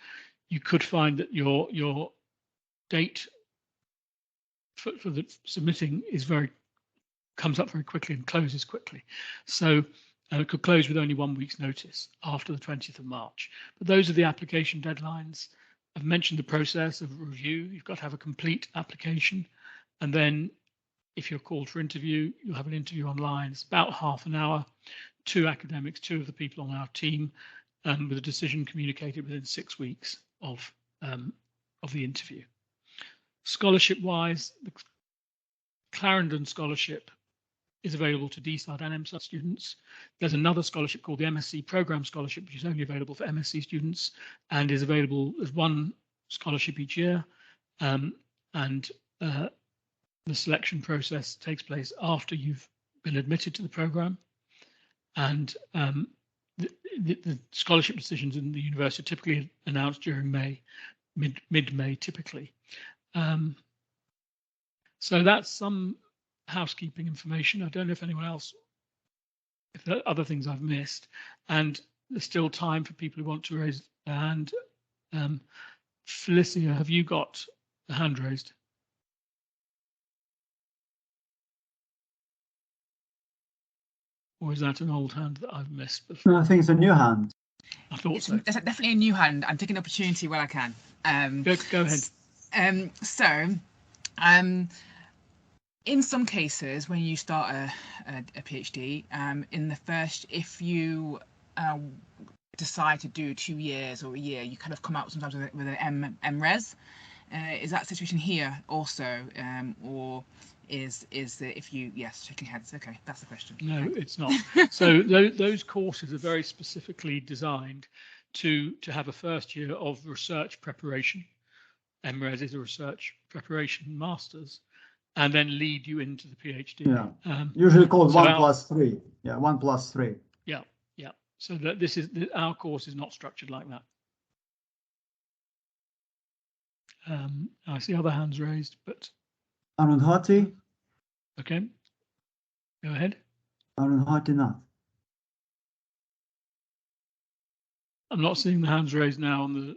you could find that your date for the submitting is comes up very quickly and closes quickly. So it could close with only 1 week's notice after the 20th of March. But those are the application deadlines. I've mentioned the process of review. You've got to have a complete application. And then if you're called for interview, you'll have an interview online. It's about half an hour, 2 academics, 2 of the people on our team, with a decision communicated within 6 weeks of the interview. Scholarship-wise, the Clarendon Scholarship is available to DSAT and MSAT students. There's another scholarship called the MSc Programme Scholarship, which is only available for MSc students and is available as 1 scholarship each year. The selection process takes place after you've been admitted to the programme. And the scholarship decisions in the university are typically announced during May, mid-May typically. So that's some housekeeping information. I don't know if anyone else, if there are other things I've missed, and there's still time for people who want to raise their hand. Felicia, have you got the hand raised? Or is that an old hand that I've missed before? No, I think it's a new hand. I thought so. There's definitely a new hand. I'm taking opportunity where I can. Go ahead. In some cases, when you start a PhD, in the first, if you decide to do 2 years or a year, you kind of come out sometimes with an MRes. Is that situation here also, or is the if you shaking heads? Okay, that's the question. No, it's not. So those courses are very specifically designed to have a first year of research preparation. MRes is a research preparation master's, and then lead you into the PhD. Yeah, usually called 1+3. Yeah, 1+3. Yeah. So that our course is not structured like that. I see other hands raised, but Arundhati. Okay, go ahead. Arundhati Nath. I'm not seeing the hands raised now on the.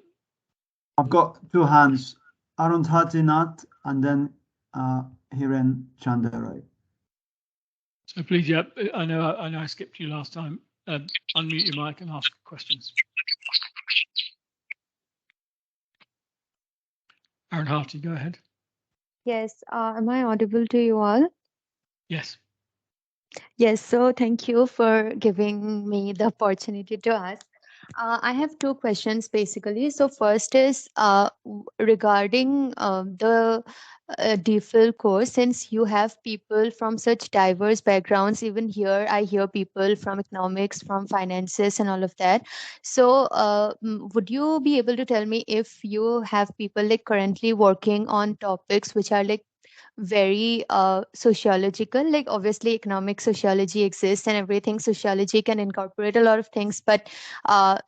I've got 2 hands, Arundhati Nath and then Hiren Chandarai. So please, I know I skipped you last time. Unmute your mic and ask questions. Arundhati, go ahead. Yes, am I audible to you all? Yes. Yes, so thank you for giving me the opportunity to ask. I have two questions basically. So first is regarding the DPhil course. Since you have people from such diverse backgrounds, even here I hear people from economics, from finances, and all of that. So would you be able to tell me if you have people like currently working on topics which are like very sociological? Like obviously economic sociology exists and everything, sociology can incorporate a lot of things, but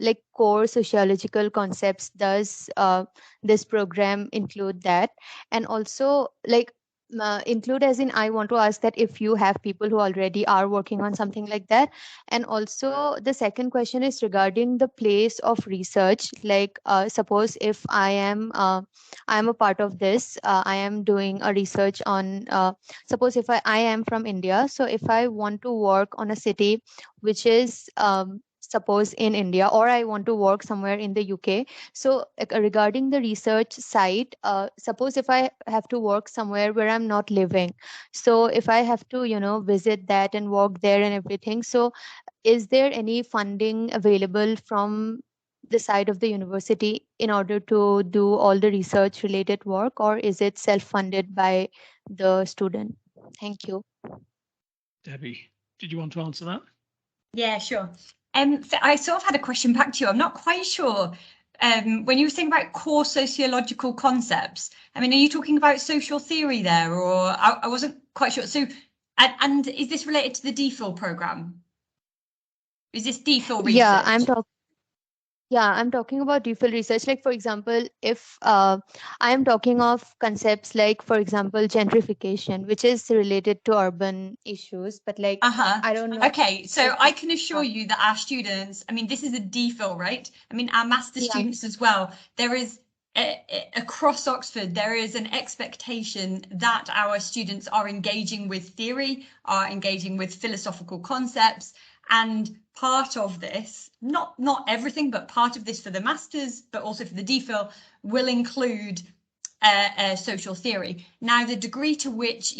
like core sociological concepts, does this program include that? And also like include as in, I want to ask that if you have people who already are working on something like that. And also the second question is regarding the place of research. Like suppose if I am a part of this. I am doing a research on, suppose if I am from India. So if I want to work on a city which is, suppose in India, or I want to work somewhere in the UK. So regarding the research site, suppose if I have to work somewhere where I'm not living. So if I have to, visit that and work there and everything. So is there any funding available from the side of the university in order to do all the research related work, or is it self-funded by the student? Thank you. Debbie, did you want to answer that? Yeah, sure. I sort of had a question back to you. I'm not quite sure. When you were saying about core sociological concepts, I mean, are you talking about social theory there, or I wasn't quite sure. So, and is this related to the DPhil program? Is this DPhil research? Yeah, I'm talking about DPhil research. Like, for example, if I am talking of concepts like, for example, gentrification, which is related to urban issues, but like, I don't know. Okay, so I can assure you that our students, I mean, this is a DPhil, right? I mean, our master students as well. There is across Oxford, there is an expectation that our students are engaging with theory, are engaging with philosophical concepts, and part of this, not everything, but part of this for the masters, but also for the DPhil, will include social theory. Now, the degree to which,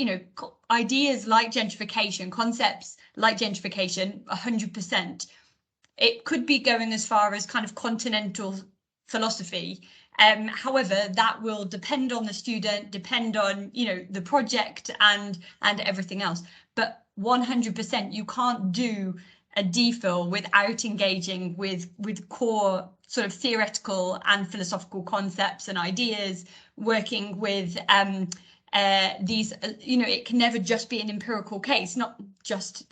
ideas like gentrification, concepts like gentrification, 100%, it could be going as far as kind of continental philosophy. However, that will depend on the student, depend on, the project and everything else. But 100%, you can't do a DPhil without engaging with core sort of theoretical and philosophical concepts and ideas, working with these, it can never just be an empirical case.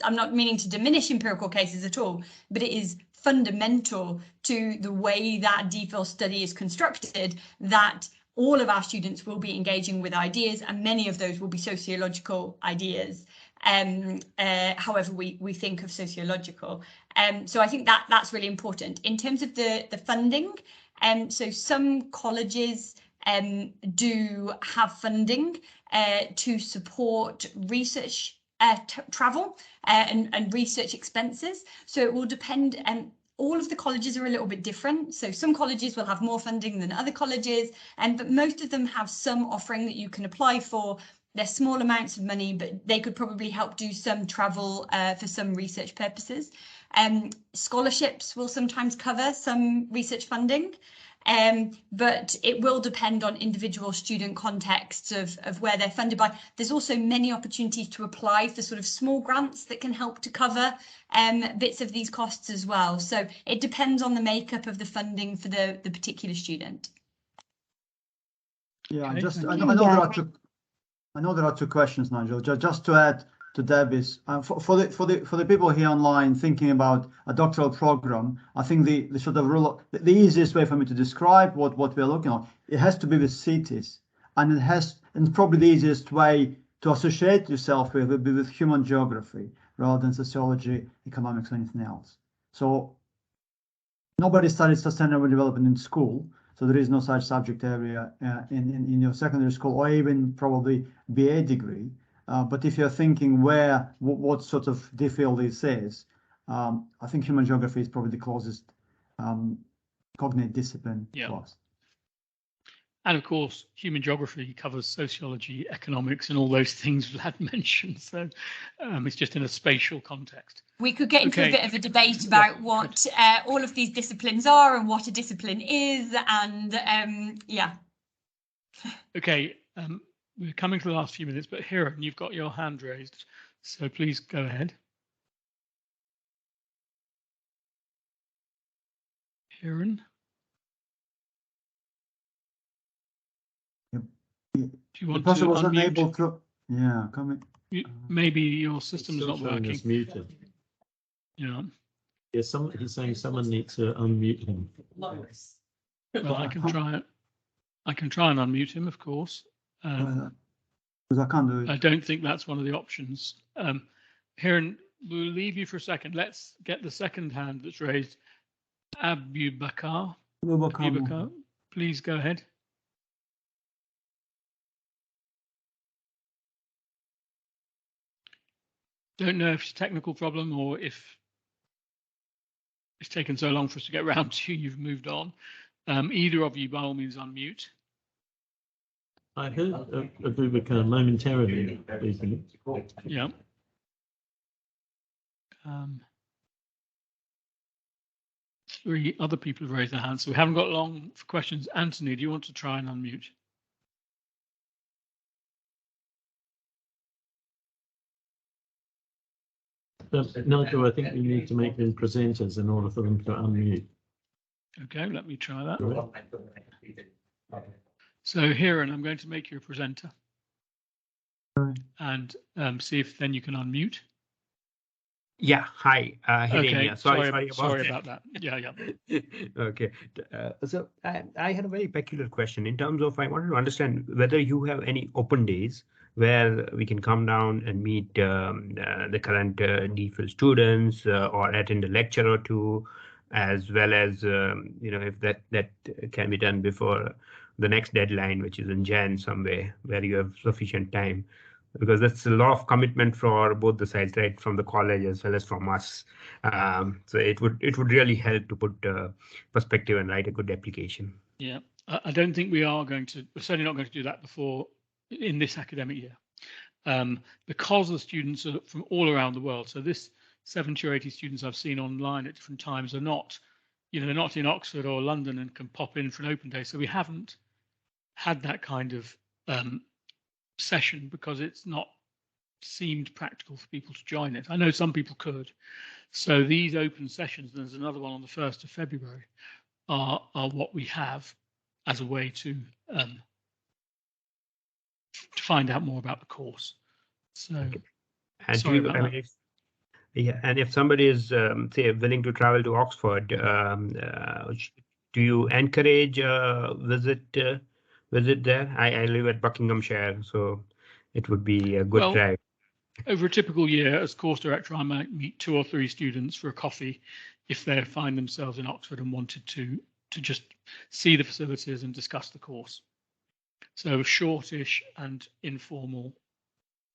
I'm not meaning to diminish empirical cases at all, but it is fundamental to the way that DPhil study is constructed that all of our students will be engaging with ideas, and many of those will be sociological ideas. However we think of sociological. So I think that's really important. In terms of the funding, so some colleges do have funding to support research travel and research expenses. So it will depend, all of the colleges are a little bit different. So some colleges will have more funding than other colleges, but most of them have some offering that you can apply for. They're small amounts of money, but they could probably help do some travel for some research purposes. Scholarships will sometimes cover some research funding, but it will depend on individual student contexts of where they're funded by. There's also many opportunities to apply for sort of small grants that can help to cover bits of these costs as well. So it depends on the makeup of the funding for the particular student. Yeah, Okay, I know there are two questions, Nigel. Just to add to Debbie's, for the people here online thinking about a doctoral program, I think the sort of rule, the easiest way for me to describe what we're looking at, it has to be with cities, and probably the easiest way to associate yourself with would be with human geography rather than sociology, economics, or anything else. So nobody studies sustainable development in school. So there is no such subject area in your secondary school, or even probably BA degree. But if you're thinking what sort of DPhil this is, I think human geography is probably the closest cognate discipline to us. And of course, human geography covers sociology, economics, and all those things Vlad mentioned. So it's just in a spatial context. We could get into a bit of a debate about what all of these disciplines are and what a discipline is, and yeah. Okay, we're coming to the last few minutes, but Hiran, you've got your hand raised, so please go ahead. Hiran? Do you want the person to was unmute? unable to. Yeah, come in. Maybe your system's not Showing working. us muted. Yeah. Yeah, he's saying someone needs to unmute him. Well, I can try it. I can try and unmute him, of course. Because I can't do it. I don't think that's one of the options. Hiran, we'll leave you for a second. Let's get the second hand that's raised. Abu Bakar, please go ahead. Don't know if it's a technical problem or if it's taken so long for us to get around to you've moved on. Either of you, by all means, unmute. I heard Abu Bakar momentarily. Yeah. Three other people have raised their hands, so we haven't got long for questions. Anthony, do you want to try and unmute? Nigel, I think we need to make them presenters in order for them to unmute. Okay, let me try that. So Hiran, I'm going to make you a presenter and see if then you can unmute. Yeah, hi. Okay, Sorry about that. Yeah. Okay. So I had a very peculiar question in terms of I wanted to understand whether you have any open days where we can come down and meet the current DPhil students or attend a lecture or two, as well as if that can be done before the next deadline, which is in Jan somewhere, where you have sufficient time. Because that's a lot of commitment for both the sides, right, from the college as well as from us. So it would really help to put perspective and write a good application. Yeah, I don't think we're certainly not going to do that before in this academic year, because the students are from all around the world. So this 70 or 80 students I've seen online at different times are not, they're not in Oxford or London and can pop in for an open day. So we haven't had that kind of session because it's not seemed practical for people to join it. I know some people could. So these open sessions, and there's another one on the 1st of February, are what we have as a way to find out more about the course. So and sorry about that. Yeah, and if somebody is say willing to travel to Oxford, do you encourage visit there? I live at Buckinghamshire, so it would be a good drive. Over a typical year, as course director, I might meet 2 or 3 students for a coffee if they find themselves in Oxford and wanted to just see the facilities and discuss the course. So shortish and informal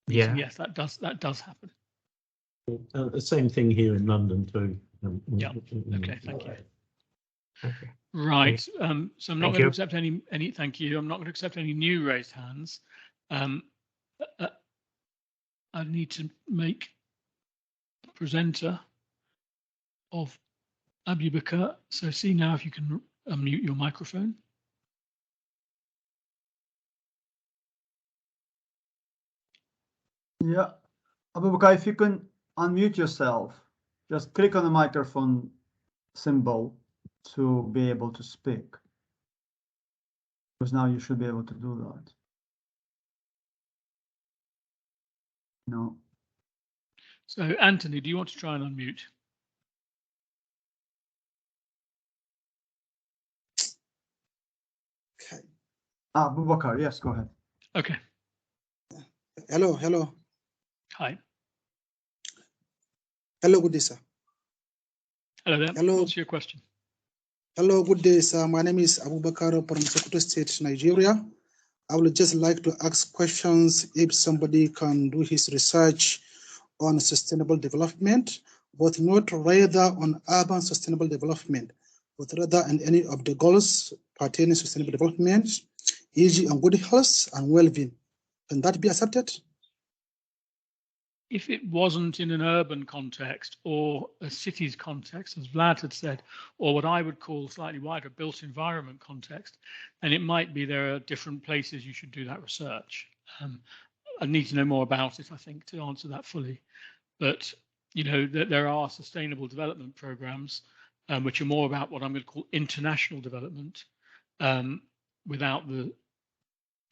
meeting, yes, that does happen. The same thing here in London too. Yeah. Okay. Thank you. Okay. Right. So I'm not going to accept any. Thank you. I'm not going to accept any new raised hands. I need to make a presenter of Abu Bakar. So see now if you can unmute your microphone. Yeah, Abu Bakar, if you can unmute yourself, just click on the microphone symbol to be able to speak. Because now you should be able to do that. No. So Anthony, do you want to try and unmute? Okay. Abu Bakar, yes, go ahead. Okay. Hello. Hi. Hello, good day, sir. Hello there. Hello. What's your question? Hello, good day, sir. My name is Abu Bakar from Sokoto State, Nigeria. I would just like to ask questions if somebody can do his research on sustainable development, but not rather on urban sustainable development, but rather on any of the goals pertaining to sustainable development. e.g. on good health and well-being. Can that be accepted? If it wasn't in an urban context or a city's context, as Vlad had said, or what I would call slightly wider built environment context, then it might be there are different places you should do that research. I need to know more about it, I think, to answer that fully. But you know, there are sustainable development programs which are more about what I'm going to call international development without the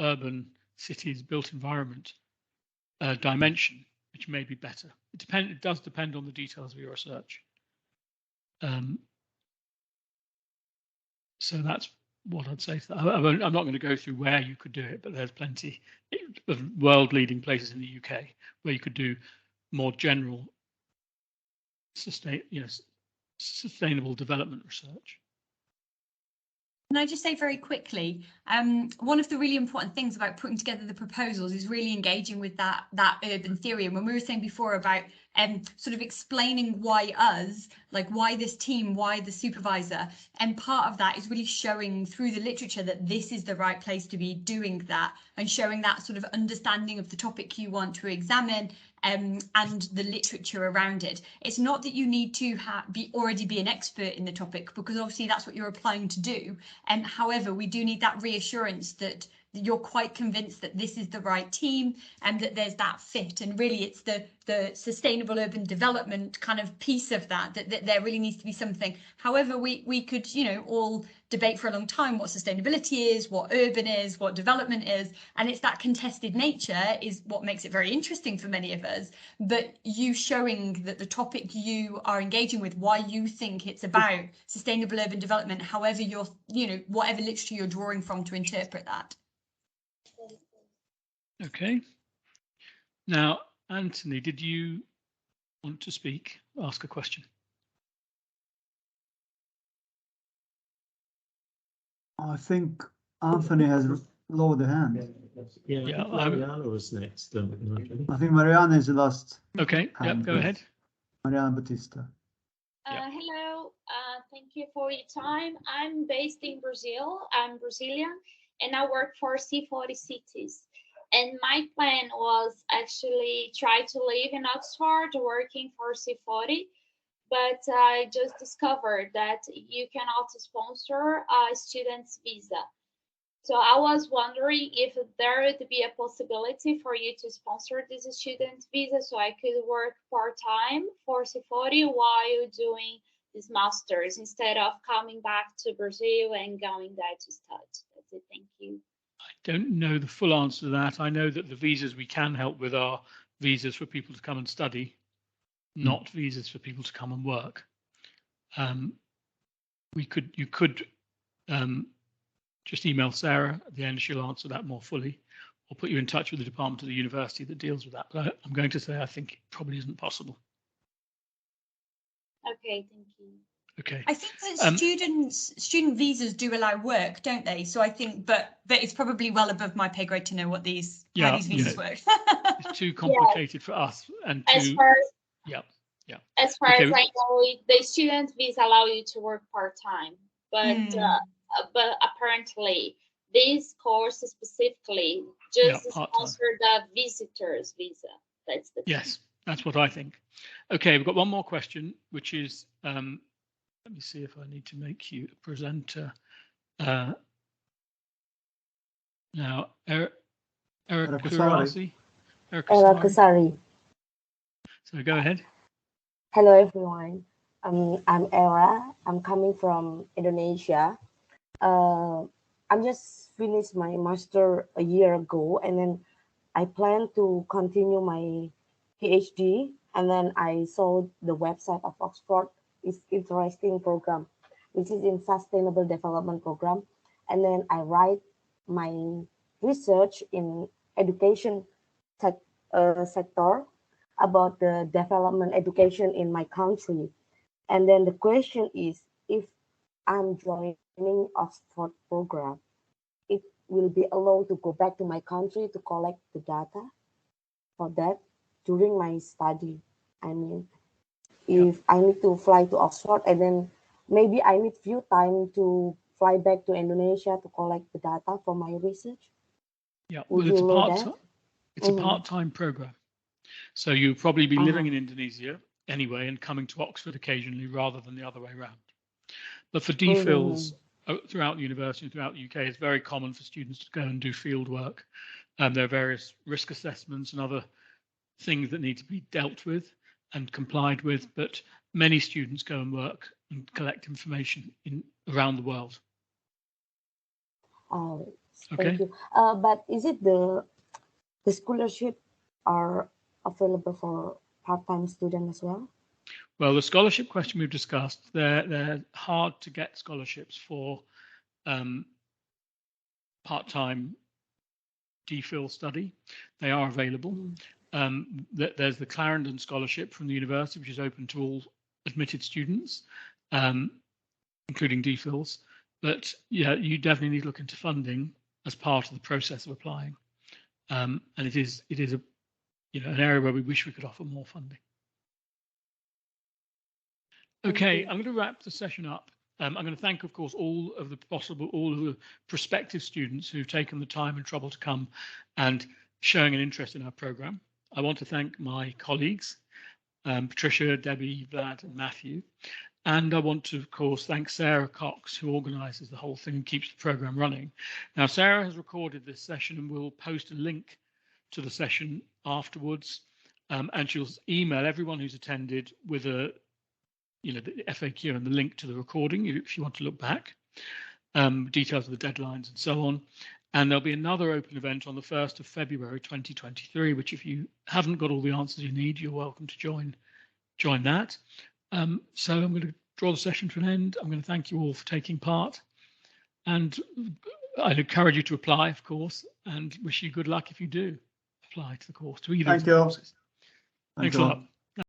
urban cities built environment dimension, which may be better. It does depend on the details of your research. So that's what I'd say to that. I'm not going to go through where you could do it, but there's plenty of world-leading places in the UK where you could do more general sustainable development research. Can I just say very quickly, one of the really important things about putting together the proposals is really engaging with that urban theory. And when we were saying before about sort of explaining why us, like why this team, why the supervisor, and part of that is really showing through the literature that this is the right place to be doing that, and showing that sort of understanding of the topic you want to examine and the literature around it. It's not that you need to already be an expert in the topic, because obviously that's what you're applying to do. However, we do need that reassurance that you're quite convinced that this is the right team and that there's that fit. And really it's the sustainable urban development kind of piece of that there really needs to be something. However, we could, you know, all debate for a long time what sustainability is, what urban is, what development is, and it's that contested nature is what makes it very interesting for many of us. But you showing that the topic you are engaging with, why you think it's about sustainable urban development, however you're, you know, whatever literature you're drawing from to interpret that. Okay. Now, Anthony, did you want to speak, ask a question? I think Anthony has lowered the hand. Yeah, Mariana was next. I think Mariana is the last. Okay, yeah, go ahead. Mariana Batista. Hello, thank you for your time. I'm based in Brazil. I'm Brazilian, and I work for C40 Cities. And my plan was actually try to live in Oxford working for C40, but I just discovered that you cannot sponsor a student's visa. So I was wondering if there would be a possibility for you to sponsor this student visa so I could work part-time for C40 while doing this master's instead of coming back to Brazil and going there to study. That's it, thank you. I don't know the full answer to that. I know that the visas we can help with are visas for people to come and study, not visas for people to come and work. You could just email Sarah at the end, she'll answer that more fully, or put you in touch with the department of the university that deals with that. But I'm going to say I think it probably isn't possible. Okay, thank you. Okay. I think that student visas do allow work, don't they? So I think, but it's probably well above my pay grade to know what these how these visas work. It's too complicated for us, and as far as I know, the student visa allow you to work part-time, but apparently this course specifically just sponsor the visitor's visa. That's the thing. That's what I think. Okay, we've got one more question, which is let me see if I need to make you a presenter. Now, Eric Kusari. So go ahead. Hello, everyone. I'm Era. I'm coming from Indonesia. I'm just finished my master a year ago, and then I plan to continue my PhD. And then I saw the website of Oxford. It's interesting program, which is in sustainable development program. And then I write my research in education sector about the development education in my country. And then the question is, if I'm joining Oxford program, it will be allowed to go back to my country to collect the data for that during my study. I mean, if I need to fly to Oxford, and then maybe I need few time to fly back to Indonesia to collect the data for my research? Yeah, Would well, you know that? it's a part-time program. So you'll probably be living in Uh-huh. Indonesia anyway and coming to Oxford occasionally rather than the other way around. But for Mhm. DPhils throughout the university and throughout the UK, it's very common for students to go and do field work. There are various risk assessments and other things that need to be dealt with and complied with, but many students go and work and collect information around the world. Oh, Okay. thank you. But is it the scholarship are available for part-time students as well? Well, the scholarship question we've discussed, they're hard to get scholarships for part-time DPhil study. They are available. There's the Clarendon Scholarship from the university, which is open to all admitted students, including DPhils. But yeah, you definitely need to look into funding as part of the process of applying. And it is a an area where we wish we could offer more funding. Okay, I'm going to wrap the session up. I'm going to thank, of course, all of the prospective students who've taken the time and trouble to come and showing an interest in our program. I want to thank my colleagues, Patricia, Debbie, Vlad, and Matthew. And I want to, of course, thank Sarah Cox, who organises the whole thing and keeps the program running. Now, Sarah has recorded this session and will post a link to the session afterwards. And she'll email everyone who's attended with the FAQ and the link to the recording if you want to look back, details of the deadlines and so on. And there'll be another open event on the 1st of February 2023, which if you haven't got all the answers you need, you're welcome to join that. So I'm going to draw the session to an end. I'm going to thank you all for taking part. And I'd encourage you to apply, of course, and wish you good luck if you do apply to the course, to either of the courses. Thanks a lot.